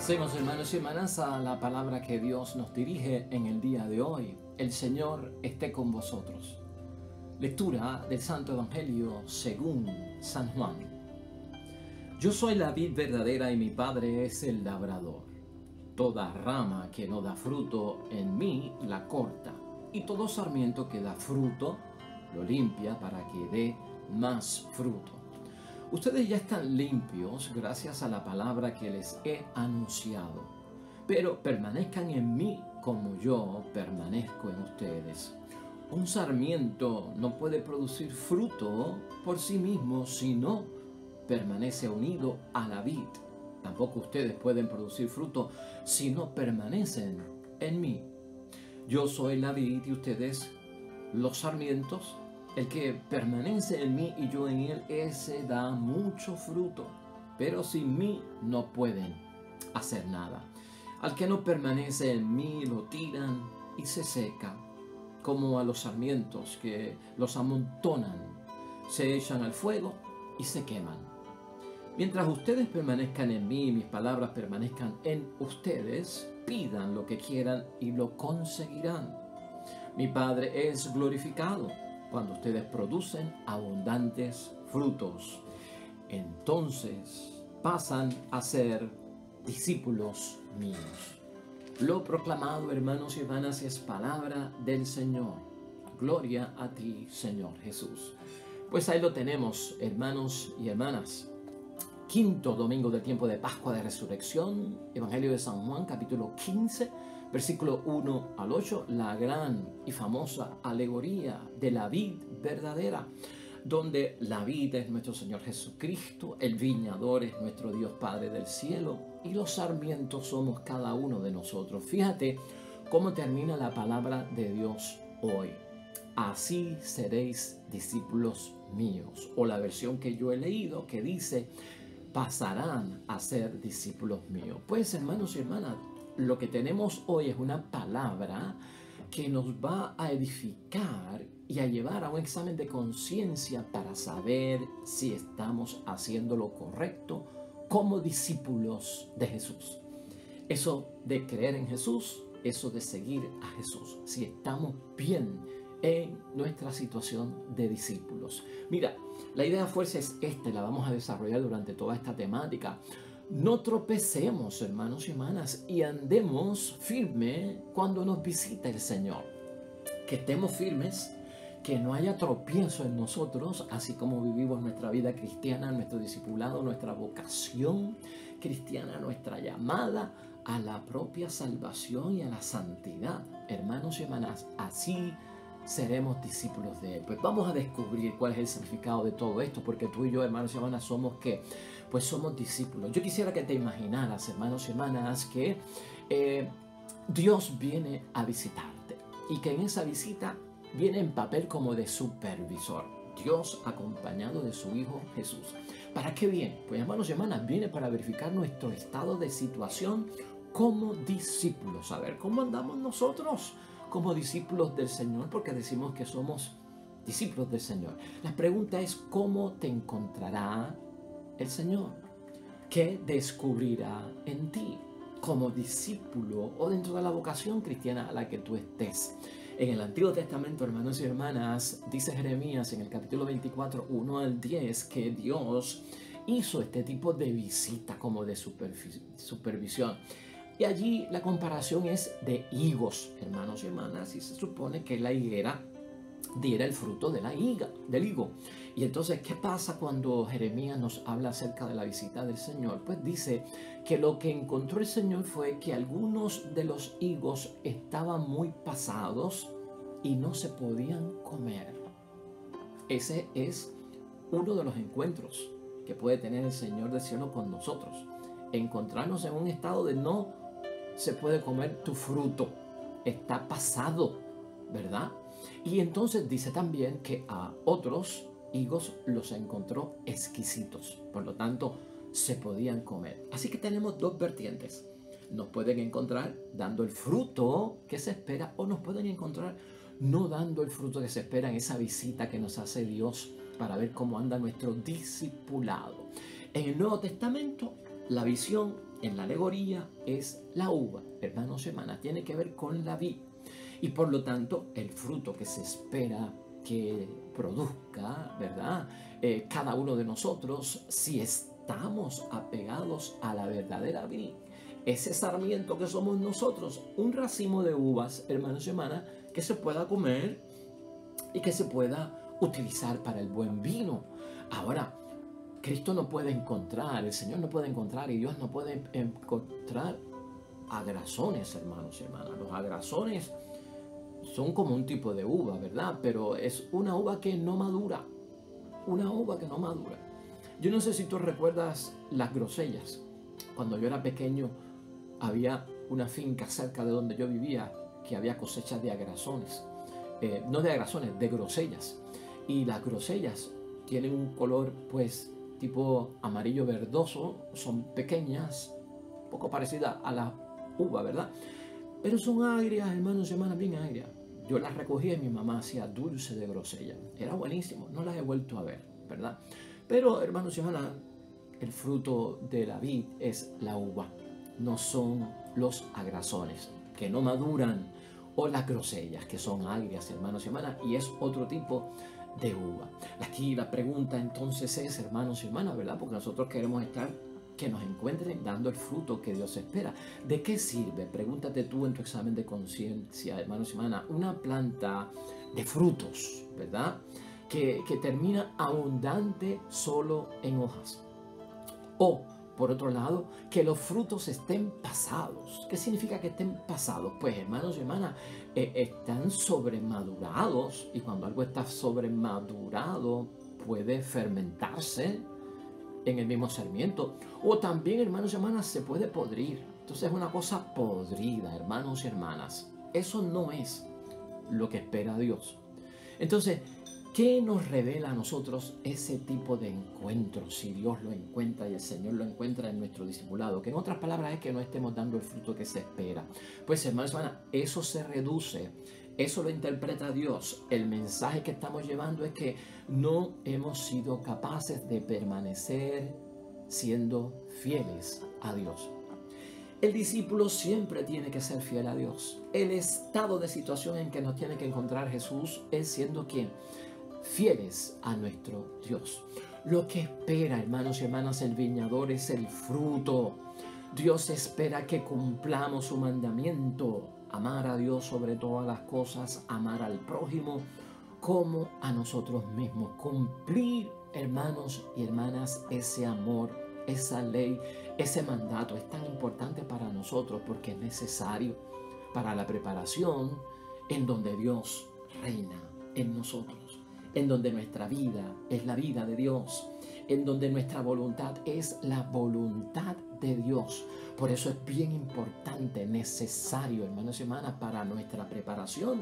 Seguimos, hermanos y hermanas, a la palabra que Dios nos dirige en el día de hoy. El Señor esté con vosotros. Lectura del Santo Evangelio según San Juan. Yo soy la vid verdadera y mi Padre es el labrador. Toda rama que no da fruto en mí la corta, y todo sarmiento que da fruto lo limpia para que dé más fruto. Ustedes ya están limpios gracias a la palabra que les he anunciado, pero permanezcan en mí como yo permanezco en ustedes. Un sarmiento no puede producir fruto por sí mismo si no permanece unido a la vid. Tampoco ustedes pueden producir fruto si no permanecen en mí. Yo soy la vid y ustedes los sarmientos. El que permanece en mí y yo en él, ese da mucho fruto, pero sin mí no pueden hacer nada. Al que no permanece en mí lo tiran y se seca, como a los sarmientos que los amontonan, se echan al fuego y se queman. Mientras ustedes permanezcan en mí y mis palabras permanezcan en ustedes, pidan lo que quieran y lo conseguirán. Mi Padre es glorificado cuando ustedes producen abundantes frutos. Entonces pasan a ser discípulos míos. Lo proclamado, hermanos y hermanas, es palabra del Señor. Gloria a ti, Señor Jesús. Pues ahí lo tenemos, hermanos y hermanas. Quinto domingo del tiempo de Pascua de Resurrección, Evangelio de San Juan, capítulo 15, versículo 1 al 8, la gran y famosa alegoría de la vid verdadera, donde la vid es nuestro Señor Jesucristo, el viñador es nuestro Dios Padre del cielo y los sarmientos somos cada uno de nosotros. Fíjate cómo termina la palabra de Dios hoy. Así seréis discípulos míos, o la versión que yo he leído que dice, pasarán a ser discípulos míos. Pues, hermanos y hermanas, lo que tenemos hoy es una palabra que nos va a edificar y a llevar a un examen de conciencia para saber si estamos haciendo lo correcto como discípulos de Jesús. Eso de creer en Jesús, eso de seguir a Jesús, si estamos bien en nuestra situación de discípulos. Mira, la idea fuerza es la vamos a desarrollar durante toda esta temática. No tropecemos, hermanos y hermanas, y andemos firme cuando nos visita el Señor. Que estemos firmes, que no haya tropiezo en nosotros, así como vivimos nuestra vida cristiana, nuestro discipulado, nuestra vocación cristiana, nuestra llamada a la propia salvación y a la santidad. Hermanos y hermanas, así seremos discípulos de Él. Pues vamos a descubrir cuál es el significado de todo esto, porque tú y yo, hermanos y hermanas, somos ¿qué? Pues somos discípulos. Yo quisiera que te imaginaras, hermanos y hermanas, que Dios viene a visitarte y que en esa visita viene en papel como de supervisor. Dios acompañado de su Hijo Jesús. ¿Para qué viene? Pues, hermanos y hermanas, viene para verificar nuestro estado de situación como discípulos. A ver, ¿cómo andamos nosotros como discípulos del Señor? Porque decimos que somos discípulos del Señor. La pregunta es, ¿cómo te encontrará el Señor? ¿Qué descubrirá en ti como discípulo o dentro de la vocación cristiana a la que tú estés? En el Antiguo Testamento, hermanos y hermanas, dice Jeremías en el capítulo 24, 1 al 10, que Dios hizo este tipo de visita como de supervisión. Y allí la comparación es de higos, hermanos y hermanas, y se supone que la higuera diera el fruto de del higo. Y entonces, ¿qué pasa cuando Jeremías nos habla acerca de la visita del Señor? Pues dice que lo que encontró el Señor fue que algunos de los higos estaban muy pasados y no se podían comer. Ese es uno de los encuentros que puede tener el Señor del cielo con nosotros. Encontrarnos en un estado de no se puede comer tu fruto, está pasado, ¿verdad? Y entonces dice también que a otros higos los encontró exquisitos, por lo tanto se podían comer. Así que tenemos dos vertientes. Nos pueden encontrar dando el fruto que se espera, o nos pueden encontrar no dando el fruto que se espera en esa visita que nos hace Dios para ver cómo anda nuestro discipulado. En el Nuevo Testamento la visión en la alegoría es la uva, hermanos y hermanas, tiene que ver con la vid. Y por lo tanto, el fruto que se espera que produzca, ¿verdad? Cada uno de nosotros, si estamos apegados a la verdadera vid, ese sarmiento que somos nosotros, un racimo de uvas, hermanos y hermanas, que se pueda comer y que se pueda utilizar para el buen vino. Ahora, Cristo no puede encontrar, el Señor no puede encontrar y Dios no puede encontrar agrazones, hermanos y hermanas. Los agrazones son como un tipo de uva, ¿verdad? Pero es una uva que no madura, una uva que no madura. Yo no sé si tú recuerdas las grosellas. Cuando yo era pequeño había una finca cerca de donde yo vivía que había cosechas de agrazones. No de agrazones, de grosellas. Y las grosellas tienen un color pues tipo amarillo verdoso, son pequeñas, un poco parecidas a la uva, ¿verdad? Pero son agrias, hermanos y hermanas, bien agrias. Yo las recogía y mi mamá hacía dulce de grosella. Era buenísimo, no las he vuelto a ver, ¿verdad? Pero, hermanos y hermanas, el fruto de la vid es la uva, no son los agrazones, que no maduran, o las grosellas, que son agrias, hermanos y hermanas, y es otro tipo de uva. Aquí la pregunta entonces es, hermanos y hermanas, ¿verdad? Porque nosotros queremos estar, que nos encuentren dando el fruto que Dios espera. ¿De qué sirve? Pregúntate tú en tu examen de conciencia, hermanos y hermanas, una planta de frutos, ¿verdad? Que termina abundante solo en hojas. O, por otro lado, que los frutos estén pasados. ¿Qué significa que estén pasados? Pues, hermanos y hermanas, están sobremadurados, y cuando algo está sobremadurado puede fermentarse en el mismo sarmiento. O también, hermanos y hermanas, se puede podrir. Entonces es una cosa podrida, hermanos y hermanas. Eso no es lo que espera Dios. Entonces, ¿qué nos revela a nosotros ese tipo de encuentro si Dios lo encuentra y el Señor lo encuentra en nuestro discipulado? Que en otras palabras es que no estemos dando el fruto que se espera. Pues, hermanos y hermanas, eso se reduce. Eso lo interpreta Dios. El mensaje que estamos llevando es que no hemos sido capaces de permanecer siendo fieles a Dios. El discípulo siempre tiene que ser fiel a Dios. El estado de situación en que nos tiene que encontrar Jesús es siendo ¿quién? Fieles a nuestro Dios. Lo que espera, hermanos y hermanas, el viñador es el fruto. Dios espera que cumplamos su mandamiento. Amar a Dios sobre todas las cosas, amar al prójimo como a nosotros mismos. Cumplir, hermanos y hermanas, ese amor, esa ley, ese mandato es tan importante para nosotros porque es necesario para la preparación en donde Dios reina en nosotros, en donde nuestra vida es la vida de Dios, en donde nuestra voluntad es la voluntad de Dios. Por eso es bien importante, necesario, hermanos y hermanas, para nuestra preparación,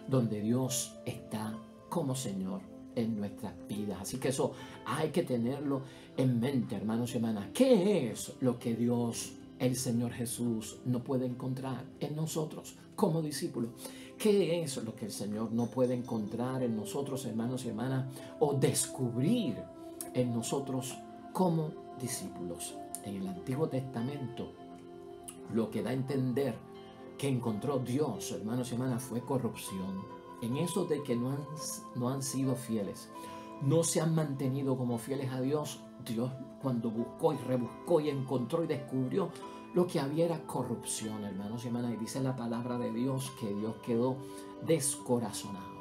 donde Dios está como Señor en nuestras vidas. Así que eso hay que tenerlo en mente, hermanos y hermanas. ¿Qué es lo que Dios, el Señor Jesús, no puede encontrar en nosotros como discípulos? ¿Qué es lo que el Señor no puede encontrar en nosotros, hermanos y hermanas, o descubrir en nosotros como discípulos? En el Antiguo Testamento, lo que da a entender que encontró Dios, hermanos y hermanas, fue corrupción. En eso de que no han sido fieles, no se han mantenido como fieles a Dios, Dios cuando buscó y rebuscó y encontró y descubrió, lo que había era corrupción, hermanos y hermanas. Y dice la palabra de Dios que Dios quedó descorazonado.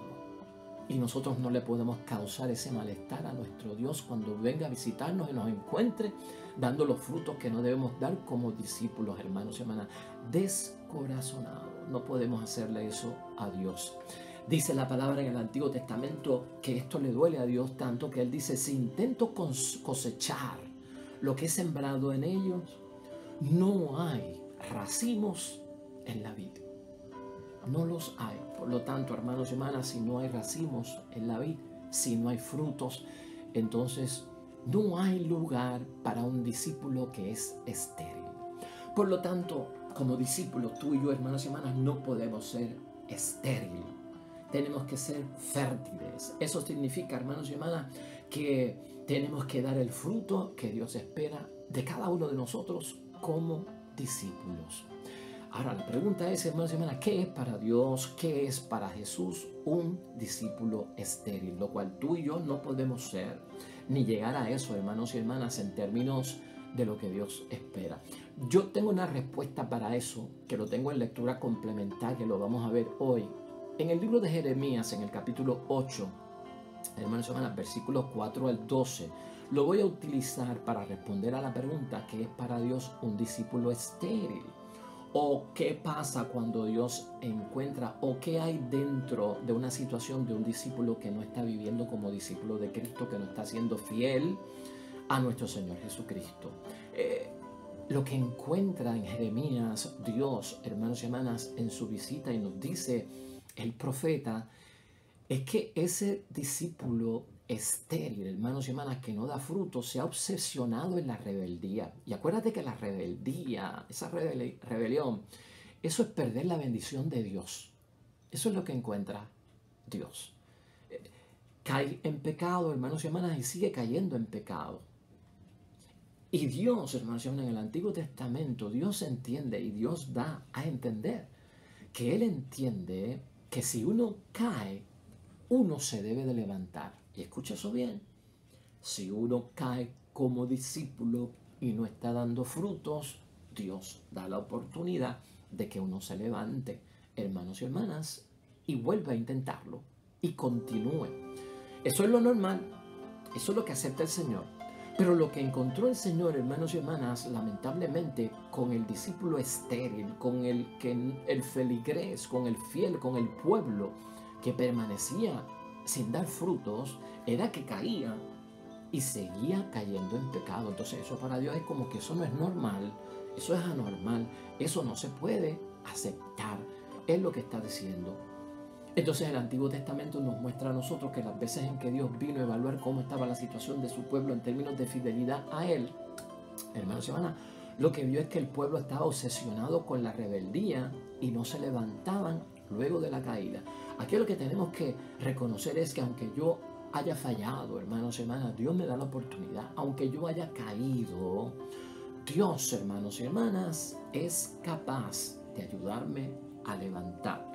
Y nosotros no le podemos causar ese malestar a nuestro Dios cuando venga a visitarnos y nos encuentre dando los frutos que no debemos dar como discípulos, hermanos y hermanas. Descorazonado. No podemos hacerle eso a Dios. Dice la palabra en el Antiguo Testamento que esto le duele a Dios tanto que Él dice, si intento cosechar lo que he sembrado en ellos, no hay racimos en la vid. No los hay. Por lo tanto, hermanos y hermanas, si no hay racimos en la vid, si no hay frutos, entonces no hay lugar para un discípulo que es estéril. Por lo tanto, como discípulos, tú y yo, hermanos y hermanas, no podemos ser estériles. Tenemos que ser fértiles. Eso significa, hermanos y hermanas, que tenemos que dar el fruto que Dios espera de cada uno de nosotros como discípulos. Ahora, la pregunta es, hermanos y hermanas, ¿qué es para Dios, qué es para Jesús un discípulo estéril? Lo cual tú y yo no podemos ser, ni llegar a eso, hermanos y hermanas, en términos de lo que Dios espera. Yo tengo una respuesta para eso, que lo tengo en lectura complementaria, lo vamos a ver hoy. En el libro de Jeremías, en el capítulo 8, hermanos y hermanas, versículos 4 al 12, lo voy a utilizar para responder a la pregunta, ¿qué es para Dios un discípulo estéril? ¿O qué pasa cuando Dios encuentra o qué hay dentro de una situación de un discípulo que no está viviendo como discípulo de Cristo, que no está siendo fiel a nuestro Señor Jesucristo? Lo que encuentra en Jeremías Dios, hermanos y hermanas, en su visita, y nos dice el profeta, es que ese discípulo estéril, hermanos y hermanas, que no da fruto, se ha obsesionado en la rebeldía. Y acuérdate que la rebeldía, esa rebelión, eso es perder la bendición de Dios. Eso es lo que encuentra Dios. Cae en pecado, hermanos y hermanas, y sigue cayendo en pecado. Y Dios, hermanos y hermanas, en el Antiguo Testamento, Dios entiende y Dios da a entender que Él entiende que si uno cae, uno se debe de levantar. Y escucha eso bien. Si uno cae como discípulo y no está dando frutos, Dios da la oportunidad de que uno se levante, hermanos y hermanas, y vuelva a intentarlo y continúe. Eso es lo normal. Eso es lo que acepta el Señor. Pero lo que encontró el Señor, hermanos y hermanas, lamentablemente, con el discípulo estéril, con el feligrés, con el fiel, con el pueblo que permanecía sin dar frutos, era que caía y seguía cayendo en pecado. Entonces eso para Dios es como que eso no es normal, eso es anormal, eso no se puede aceptar, es lo que está diciendo. Entonces el Antiguo Testamento nos muestra a nosotros que las veces en que Dios vino a evaluar cómo estaba la situación de su pueblo en términos de fidelidad a Él, hermanos y hermanas, lo que vio es que el pueblo estaba obsesionado con la rebeldía y no se levantaban luego de la caída. Aquí lo que tenemos que reconocer es que aunque yo haya fallado, hermanos y hermanas, Dios me da la oportunidad. Aunque yo haya caído, Dios, hermanos y hermanas, es capaz de ayudarme a levantar.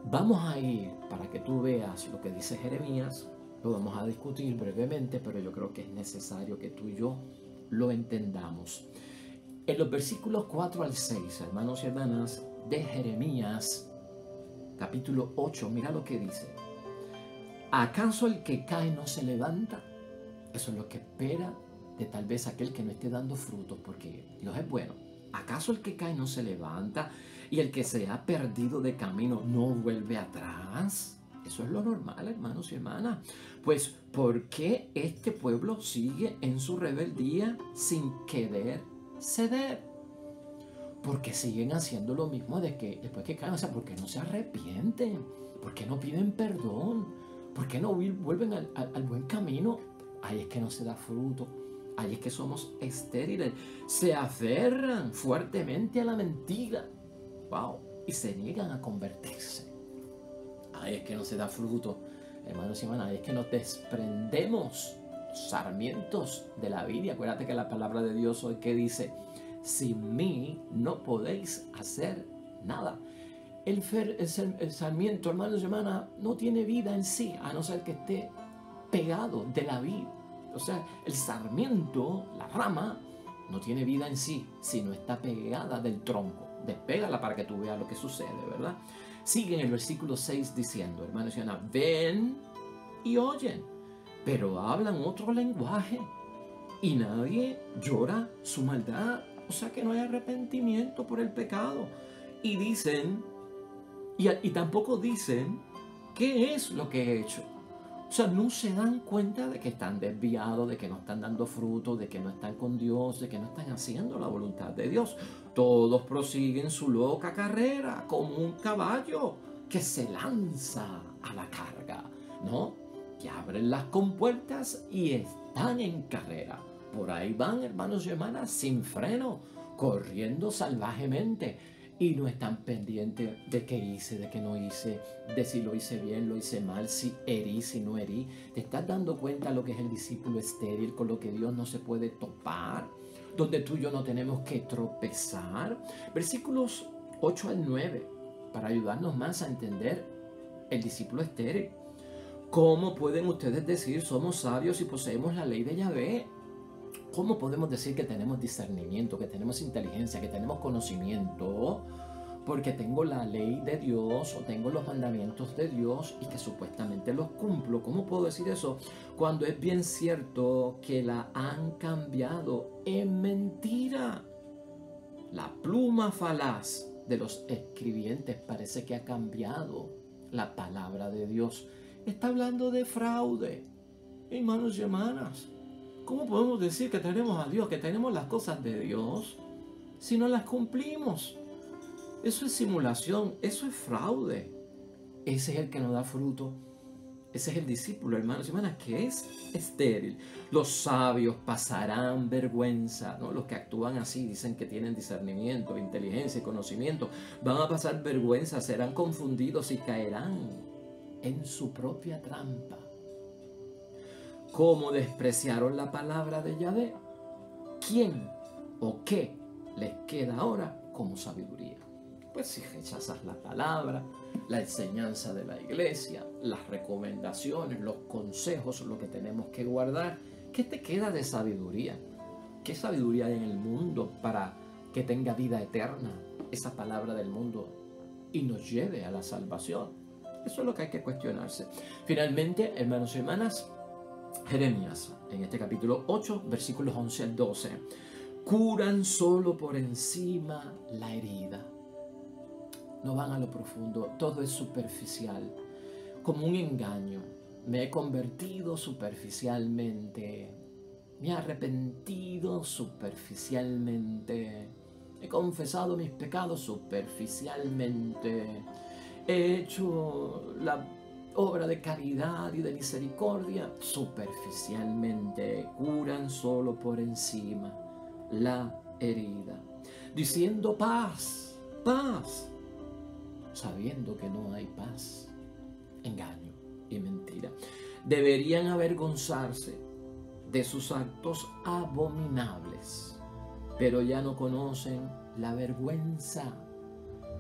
Vamos a ir para que tú veas lo que dice Jeremías. Lo vamos a discutir brevemente, pero yo creo que es necesario que tú y yo lo entendamos. En los versículos 4 al 6, hermanos y hermanas, de Jeremías, capítulo 8, mira lo que dice. ¿Acaso el que cae no se levanta? Eso es lo que espera de tal vez aquel que no esté dando frutos, porque Dios es bueno. ¿Acaso el que cae no se levanta y el que se ha perdido de camino no vuelve atrás? Eso es lo normal, hermanos y hermanas. Pues, ¿por qué este pueblo sigue en su rebeldía sin querer ceder? Porque siguen haciendo lo mismo de que después que caen, o sea, ¿por qué no se arrepienten? ¿Por qué no piden perdón? ¿Por qué no vuelven al buen camino? Ahí es que no se da fruto. Ahí es que somos estériles. Se aferran fuertemente a la mentira. ¡Wow! Y se niegan a convertirse. Ahí es que no se da fruto. Hermanos y hermanas, ahí es que nos desprendemos sarmientos de la vida. Acuérdate que la palabra de Dios hoy que dice, sin mí no podéis hacer nada. El sarmiento, hermanos y hermanas, no tiene vida en sí, a no ser que esté pegado de la vid. O sea, el sarmiento, la rama, no tiene vida en sí, sino está pegada del tronco. Despégala para que tú veas lo que sucede, ¿verdad? Sigue en el versículo 6 diciendo, hermanos y hermanas, ven y oyen, pero hablan otro lenguaje y nadie llora su maldad. O sea que no hay arrepentimiento por el pecado. Y dicen, y tampoco dicen, ¿qué es lo que he hecho? O sea, no se dan cuenta de que están desviados, de que no están dando fruto, de que no están con Dios, de que no están haciendo la voluntad de Dios. Todos prosiguen su loca carrera como un caballo que se lanza a la carga, ¿no? Que abren las compuertas y están en carrera. Por ahí van, hermanos y hermanas, sin freno, corriendo salvajemente. Y no están pendientes de qué hice, de qué no hice, de si lo hice bien, lo hice mal, si herí, si no herí. ¿Te estás dando cuenta lo que es el discípulo estéril, con lo que Dios no se puede topar? donde tú y yo no tenemos que tropezar. Versículos 8 al 9, para ayudarnos más a entender el discípulo estéril. ¿Cómo pueden ustedes decir somos sabios y poseemos la ley de Yahvé? ¿Cómo podemos decir que tenemos discernimiento, que tenemos inteligencia, que tenemos conocimiento? Porque tengo la ley de Dios o tengo los mandamientos de Dios y que supuestamente los cumplo. ¿Cómo puedo decir eso? Cuando es bien cierto que la han cambiado en mentira. La pluma falaz de los escribientes parece que ha cambiado la palabra de Dios. Está hablando de fraude. Hermanos y hermanas, ¿cómo podemos decir que tenemos a Dios, que tenemos las cosas de Dios, si no las cumplimos? Eso es simulación, eso es fraude. Ese es el que no da fruto. Ese es el discípulo, hermanos y hermanas, que es estéril. Los sabios pasarán vergüenza, ¿no? Los que actúan así, dicen que tienen discernimiento, inteligencia y conocimiento, van a pasar vergüenza, serán confundidos y caerán en su propia trampa. ¿Cómo despreciaron la palabra de Yahvé? ¿Quién o qué les queda ahora como sabiduría? Pues si rechazas la palabra, la enseñanza de la iglesia, las recomendaciones, los consejos, lo que tenemos que guardar, ¿qué te queda de sabiduría? ¿Qué sabiduría hay en el mundo para que tenga vida eterna esa palabra del mundo y nos lleve a la salvación? Eso es lo que hay que cuestionarse. Finalmente, hermanos y hermanas, Jeremías, en este capítulo 8, versículos 11 al 12, curan solo por encima la herida. No van a lo profundo, todo es superficial, como un engaño. Me he convertido superficialmente, me he arrepentido superficialmente, he confesado mis pecados superficialmente, he hecho la obra de caridad y de misericordia superficialmente. Curan solo por encima la herida, diciendo paz, paz, sabiendo que no hay paz. Engaño y mentira. Deberían avergonzarse de sus actos abominables, pero ya no conocen la vergüenza,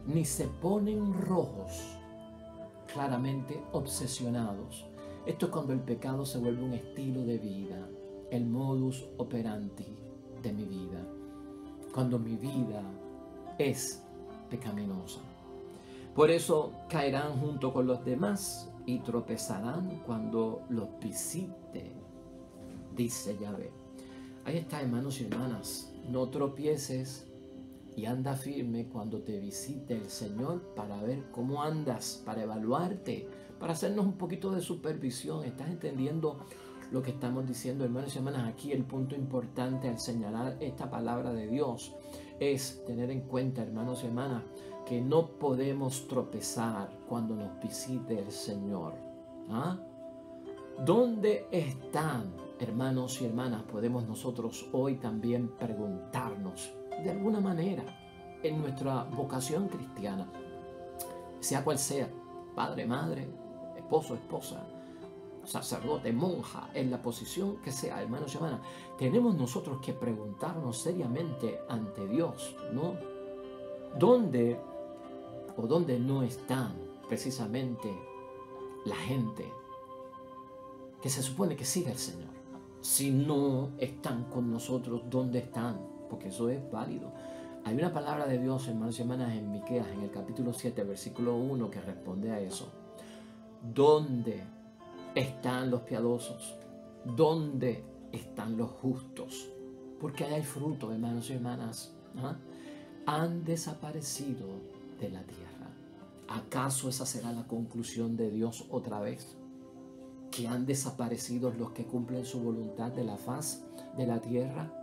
ni se ponen rojos, claramente obsesionados. Esto es cuando el pecado se vuelve un estilo de vida, el modus operandi de mi vida, cuando mi vida es pecaminosa. Por eso caerán junto con los demás y tropezarán cuando los visite, dice Yahvé. Ahí está, hermanos y hermanas, no tropieces y anda firme cuando te visite el Señor para ver cómo andas, para evaluarte, para hacernos un poquito de supervisión. ¿Estás entendiendo lo que estamos diciendo, hermanos y hermanas? Aquí el punto importante al señalar esta palabra de Dios es tener en cuenta, hermanos y hermanas, que no podemos tropezar cuando nos visite el Señor. ¿Ah? ¿Dónde están, hermanos y hermanas? Podemos nosotros hoy también preguntarnos, de alguna manera, en nuestra vocación cristiana, sea cual sea, padre, madre, esposo, esposa, sacerdote, monja, en la posición que sea, hermanos y hermanas, tenemos nosotros que preguntarnos seriamente ante Dios, ¿no? ¿Dónde o dónde no están precisamente la gente que se supone que sigue al Señor? Si no están con nosotros, ¿dónde están? Porque eso es válido. Hay una palabra de Dios, hermanos y hermanas, en Miqueas, en el capítulo 7, versículo 1, que responde a eso. ¿Dónde están los piadosos? ¿Dónde están los justos? Porque ahí hay fruto, hermanos y hermanas. ¿Ah? Han desaparecido de la tierra. ¿Acaso esa será la conclusión de Dios otra vez? ¿Que han desaparecido los que cumplen su voluntad de la faz de la tierra?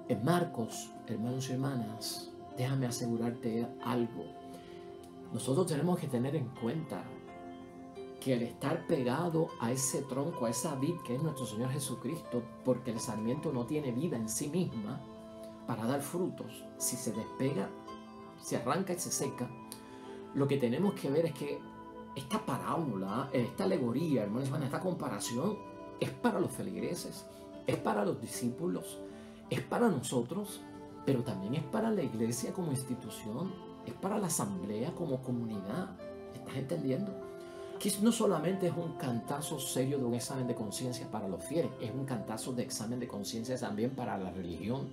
En Marcos, hermanos y hermanas, déjame asegurarte algo. Nosotros tenemos que tener en cuenta que al estar pegado a ese tronco, a esa vid que es nuestro Señor Jesucristo, porque el sarmiento no tiene vida en sí misma para dar frutos, si se despega, se arranca y se seca, lo que tenemos que ver es que esta parábola, esta alegoría, hermanos y hermanas, esta comparación es para los feligreses, es para los discípulos, Es para nosotros, pero también es para la iglesia como institución, es para la asamblea como comunidad. ¿Estás entendiendo? Que no solamente es un cantazo serio de un examen de conciencia para los fieles, es un cantazo de examen de conciencia también para la religión,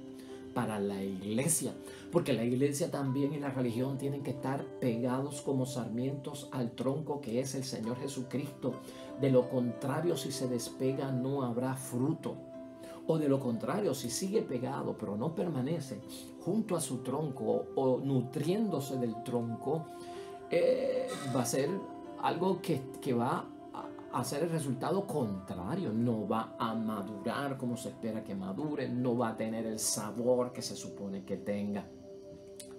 para la iglesia, porque la iglesia también y la religión tienen que estar pegados como sarmientos al tronco que es el Señor Jesucristo. De lo contrario, si se despega, no habrá fruto. O de lo contrario, si sigue pegado pero no permanece junto a su tronco o nutriéndose del tronco, va a ser algo que va a hacer el resultado contrario. No va a madurar como se espera que madure, no va a tener el sabor que se supone que tenga.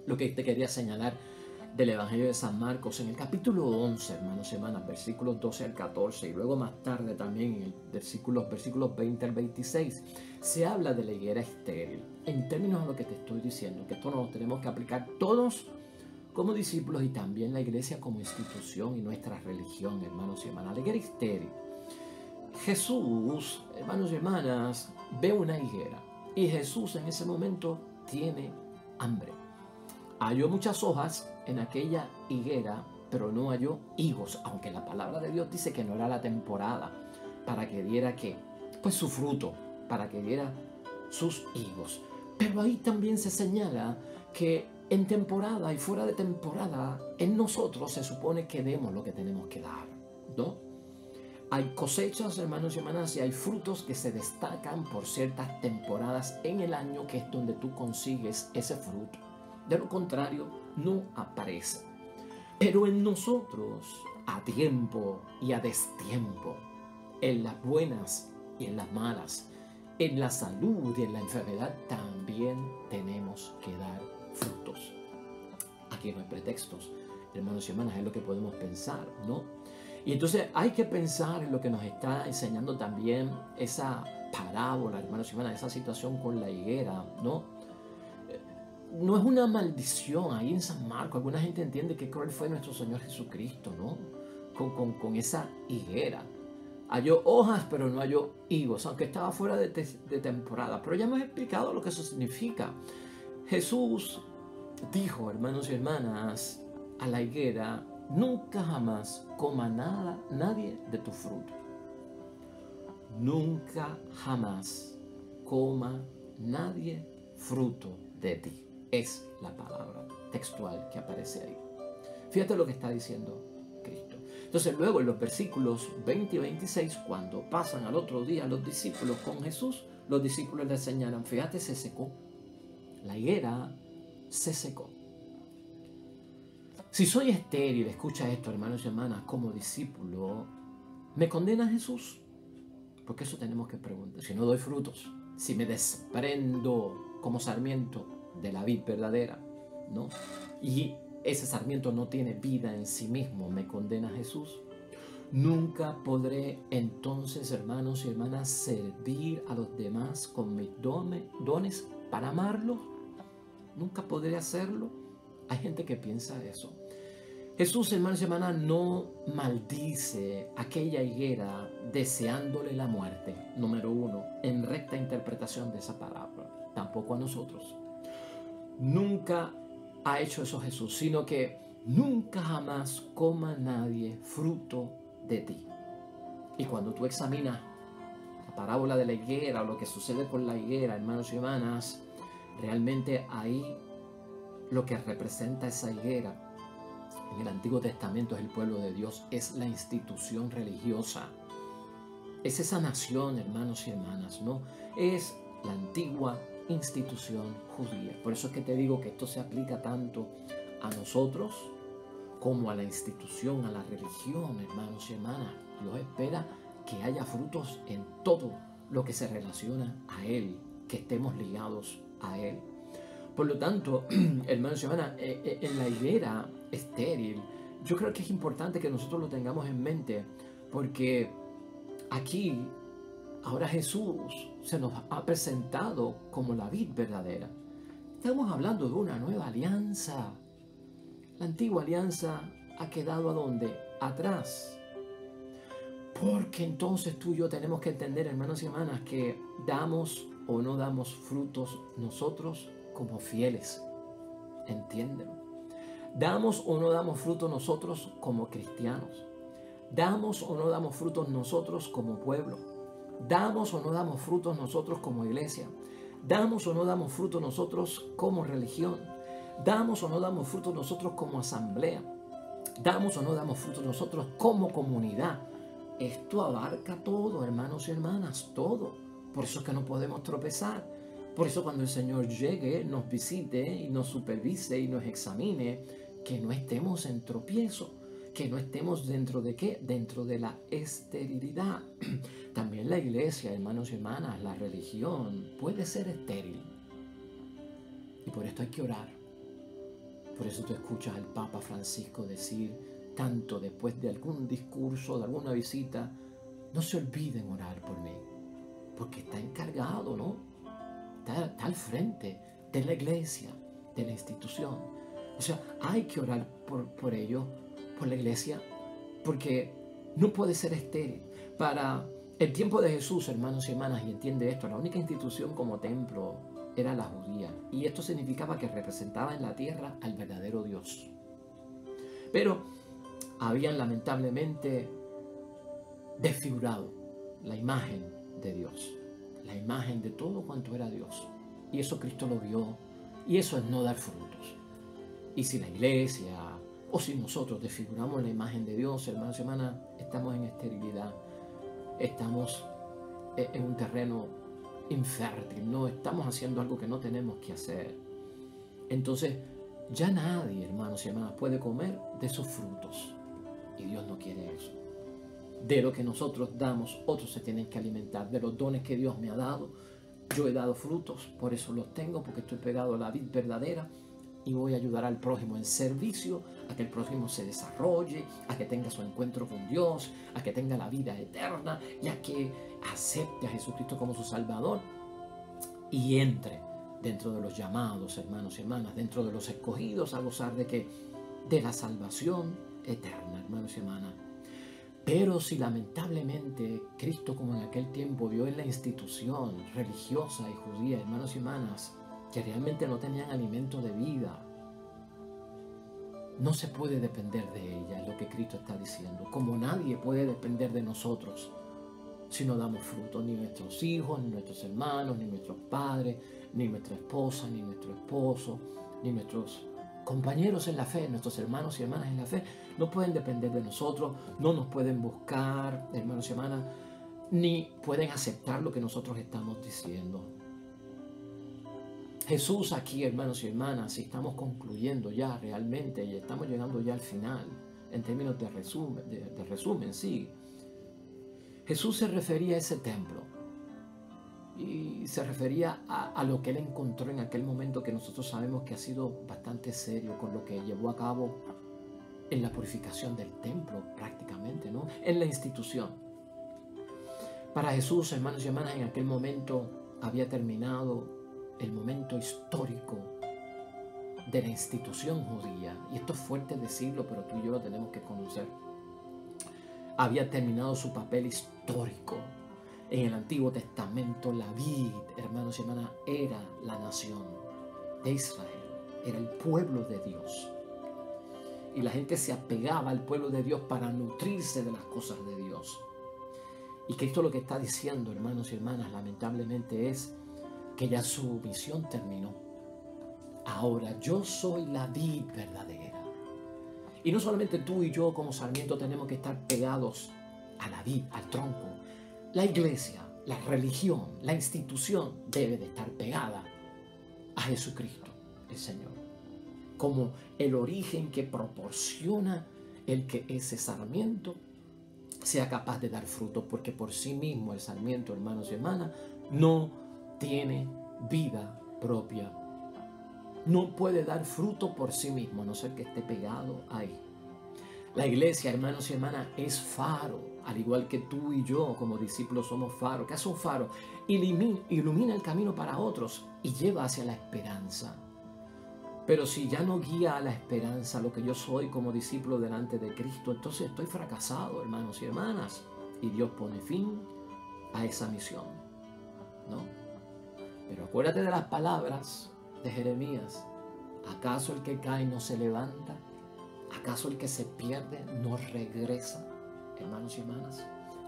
Lo que te quería señalar del Evangelio de San Marcos en el capítulo 11, hermanos y hermanas, versículos 12 al 14, y luego más tarde también en el versículos 20 al 26, se habla de la higuera estéril. En términos de lo que te estoy diciendo, que esto nos tenemos que aplicar todos como discípulos y también la iglesia como institución y nuestra religión, hermanos y hermanas. La higuera estéril. Jesús, hermanos y hermanas, ve una higuera y Jesús en ese momento tiene hambre. Halló muchas hojas en aquella higuera, pero no halló higos, aunque la palabra de Dios dice que no era la temporada para que diera ¿qué? Pues su fruto, para que diera sus higos. Pero ahí también se señala que en temporada y fuera de temporada, en nosotros se supone que demos lo que tenemos que dar, ¿no? Hay cosechas, hermanos y hermanas, y hay frutos que se destacan por ciertas temporadas en el año, que es donde tú consigues ese fruto. De lo contrario, no aparece. Pero en nosotros, a tiempo y a destiempo, en las buenas y en las malas, en la salud y en la enfermedad, también tenemos que dar frutos. Aquí no hay pretextos, hermanos y hermanas, es lo que podemos pensar, ¿no? Y entonces hay que pensar en lo que nos está enseñando también esa parábola, hermanos y hermanas, esa situación con la higuera, ¿no? No es una maldición ahí en San Marcos. Alguna gente entiende que cruel fue nuestro Señor Jesucristo, ¿no? Con esa higuera. Halló hojas, pero no halló higos, aunque estaba fuera de temporada. Pero ya hemos explicado lo que eso significa. Jesús dijo, hermanos y hermanas, a la higuera: nunca jamás coma nada, nadie de tu fruto. Nunca jamás coma nadie fruto de ti. Es la palabra textual que aparece ahí. Fíjate lo que está diciendo Cristo. Entonces luego en los versículos 20 y 26, cuando pasan al otro día los discípulos con Jesús, los discípulos le señalan: fíjate, se secó. La higuera se secó. Si soy estéril, escucha esto, hermanos y hermanas, como discípulo, ¿me condena Jesús? Porque eso tenemos que preguntar. Si no doy frutos, si me desprendo como sarmiento de la vid verdadera, ¿no? Y ese sarmiento no tiene vida en sí mismo, ¿me condena Jesús? Nunca podré entonces, hermanos y hermanas, servir a los demás con mis dones para amarlos. Nunca podré hacerlo. Hay gente que piensa eso. Jesús, hermanos y hermanas, no maldice aquella higuera deseándole la muerte, número uno, en recta interpretación de esa palabra. Tampoco a nosotros. Nunca ha hecho eso Jesús, sino que nunca jamás coma nadie fruto de ti. Y cuando tú examinas la parábola de la higuera o lo que sucede con la higuera, hermanos y hermanas, realmente ahí lo que representa esa higuera en el Antiguo Testamento es el pueblo de Dios, es la institución religiosa. Es esa nación, hermanos y hermanas, ¿no? Es la antigua institución judía. Por eso es que te digo que esto se aplica tanto a nosotros como a la institución, a la religión, hermanos y hermanas. Dios espera que haya frutos en todo lo que se relaciona a Él, que estemos ligados a Él. Por lo tanto, hermanos y hermanas, en la higuera estéril, yo creo que es importante que nosotros lo tengamos en mente, porque aquí, ahora Jesús se nos ha presentado como la vid verdadera. Estamos hablando de una nueva alianza. La antigua alianza ha quedado ¿a dónde? Atrás. Porque entonces tú y yo tenemos que entender, hermanos y hermanas, que damos o no damos frutos nosotros como fieles. Entiéndelo. ¿Damos o no damos frutos nosotros como cristianos? ¿Damos o no damos frutos nosotros como pueblo? ¿Damos o no damos frutos nosotros como iglesia? ¿Damos o no damos frutos nosotros como religión? ¿Damos o no damos frutos nosotros como asamblea? ¿Damos o no damos frutos nosotros como comunidad? Esto abarca todo, hermanos y hermanas, todo. Por eso es que no podemos tropezar. Por eso cuando el Señor llegue, nos visite y nos supervise y nos examine, que no estemos en tropiezo, que no estemos dentro de ¿qué? Dentro de la esterilidad. También la iglesia, hermanos y hermanas, la religión puede ser estéril. Y por esto hay que orar. Por eso tú escuchas al Papa Francisco decir, tanto después de algún discurso, de alguna visita, no se olviden orar por mí, porque está encargado, ¿no? Está al frente de la iglesia, de la institución. O sea, hay que orar por ellos, por la iglesia, porque no puede ser estéril. Para el tiempo de Jesús, hermanos y hermanas, y entiende esto, la única institución como templo era la judía, y esto significaba que representaba en la tierra al verdadero Dios. Pero habían lamentablemente desfigurado la imagen de Dios, la imagen de todo cuanto era Dios, y eso Cristo lo vio, y eso es no dar frutos. Y si la iglesia o si nosotros desfiguramos la imagen de Dios, hermanos y hermanas, estamos en esterilidad, estamos en un terreno infértil, no estamos haciendo algo que no tenemos que hacer. Entonces ya nadie, hermanos y hermanas, puede comer de esos frutos, y Dios no quiere eso. De lo que nosotros damos, otros se tienen que alimentar. De los dones que Dios me ha dado, yo he dado frutos, por eso los tengo, porque estoy pegado a la vid verdadera y voy a ayudar al prójimo en servicio, a que el prójimo se desarrolle, a que tenga su encuentro con Dios, a que tenga la vida eterna y a que acepte a Jesucristo como su Salvador y entre dentro de los llamados, hermanos y hermanas, dentro de los escogidos a gozar de la salvación eterna, hermanos y hermanas. Pero si lamentablemente Cristo, como en aquel tiempo, vio en la institución religiosa y judía, hermanos y hermanas, que realmente no tenían alimento de vida, no se puede depender de ella, es lo que Cristo está diciendo. Como nadie puede depender de nosotros si no damos fruto, ni nuestros hijos, ni nuestros hermanos, ni nuestros padres, ni nuestra esposa, ni nuestro esposo, ni nuestros compañeros en la fe, nuestros hermanos y hermanas en la fe, no pueden depender de nosotros, no nos pueden buscar, hermanos y hermanas, ni pueden aceptar lo que nosotros estamos diciendo. Jesús aquí, hermanos y hermanas, si estamos concluyendo ya realmente y estamos llegando ya al final, en términos de resumen, sí. Jesús se refería a ese templo y se refería a lo que él encontró en aquel momento, que nosotros sabemos que ha sido bastante serio con lo que llevó a cabo en la purificación del templo prácticamente, ¿no? En la institución. Para Jesús, hermanos y hermanas, en aquel momento había terminado el momento histórico de la institución judía. Y esto es fuerte decirlo, pero tú y yo lo tenemos que conocer. Había terminado su papel histórico. En el Antiguo Testamento, la vid, hermanos y hermanas, era la nación de Israel. Era el pueblo de Dios. Y la gente se apegaba al pueblo de Dios para nutrirse de las cosas de Dios. Y Cristo lo que está diciendo, hermanos y hermanas, lamentablemente es que ya su misión terminó. Ahora yo soy la vid verdadera. Y no solamente tú y yo como sarmiento tenemos que estar pegados a la vid, al tronco. La iglesia, la religión, la institución debe de estar pegada a Jesucristo, el Señor, como el origen que proporciona el que ese sarmiento sea capaz de dar fruto, porque por sí mismo el sarmiento, hermanos y hermanas, no tiene vida propia. No puede dar fruto por sí mismo, a no ser que esté pegado ahí. La iglesia, hermanos y hermanas, es faro, al igual que tú y yo como discípulos somos faro. ¿Qué hace un faro? Ilumina el camino para otros y lleva hacia la esperanza. Pero si ya no guía a la esperanza lo que yo soy como discípulo delante de Cristo, entonces estoy fracasado, hermanos y hermanas. Y Dios pone fin a esa misión, ¿no? Acuérdate de las palabras de Jeremías. ¿Acaso el que cae no se levanta? ¿Acaso el que se pierde no regresa? Hermanos y hermanas,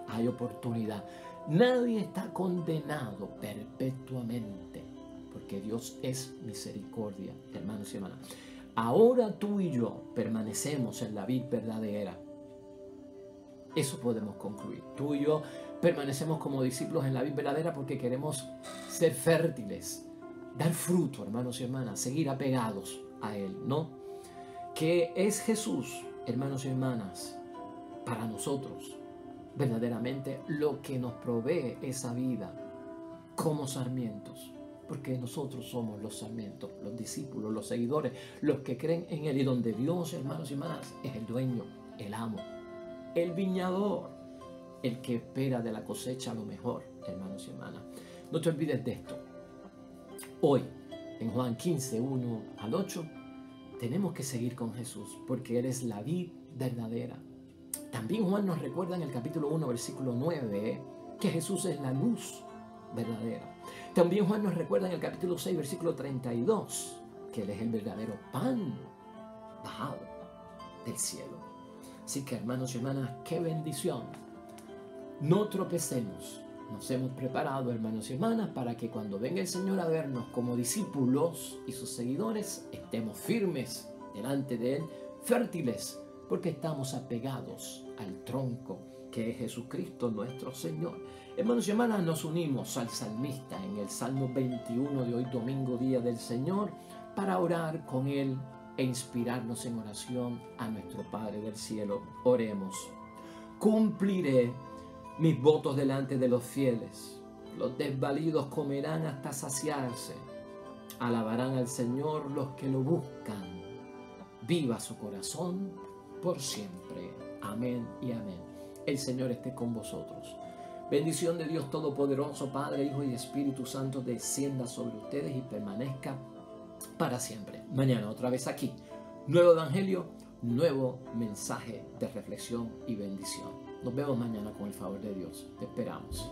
hay oportunidad. Nadie está condenado perpetuamente, porque Dios es misericordia, hermanos y hermanas. Ahora tú y yo permanecemos en la vid verdadera. Eso podemos concluir. Tú y yo permanecemos como discípulos en la vid verdadera porque queremos ser fértiles, dar fruto, hermanos y hermanas, seguir apegados a Él, ¿no? Que es Jesús, hermanos y hermanas, para nosotros, verdaderamente lo que nos provee esa vida como sarmientos. Porque nosotros somos los sarmientos, los discípulos, los seguidores, los que creen en Él. Y donde Dios, hermanos y hermanas, es el dueño, el amo, el viñador, el que espera de la cosecha lo mejor, hermanos y hermanas. No te olvides de esto. Hoy, en Juan 15, 1 al 8, tenemos que seguir con Jesús, porque Él es la vid verdadera. También Juan nos recuerda en el capítulo 1, versículo 9, que Jesús es la luz verdadera. También Juan nos recuerda en el capítulo 6, versículo 32, que Él es el verdadero pan bajado del cielo. Así que, hermanos y hermanas, qué bendición. No tropecemos. Nos hemos preparado, hermanos y hermanas, para que cuando venga el Señor a vernos como discípulos y sus seguidores, estemos firmes delante de Él, fértiles, porque estamos apegados al tronco que es Jesucristo nuestro Señor. Hermanos y hermanas, nos unimos al salmista en el Salmo 21 de hoy, domingo, día del Señor, para orar con Él e inspirarnos en oración a nuestro Padre del cielo. Oremos. Cumpliré mis votos delante de los fieles. Los desvalidos comerán hasta saciarse. Alabarán al Señor los que lo buscan. Viva su corazón por siempre. Amén y amén. El Señor esté con vosotros. Bendición de Dios Todopoderoso, Padre, Hijo y Espíritu Santo, descienda sobre ustedes y permanezca para siempre. Mañana otra vez aquí. Nuevo Evangelio, nuevo mensaje de reflexión y bendición. Nos vemos mañana con el favor de Dios. Te esperamos.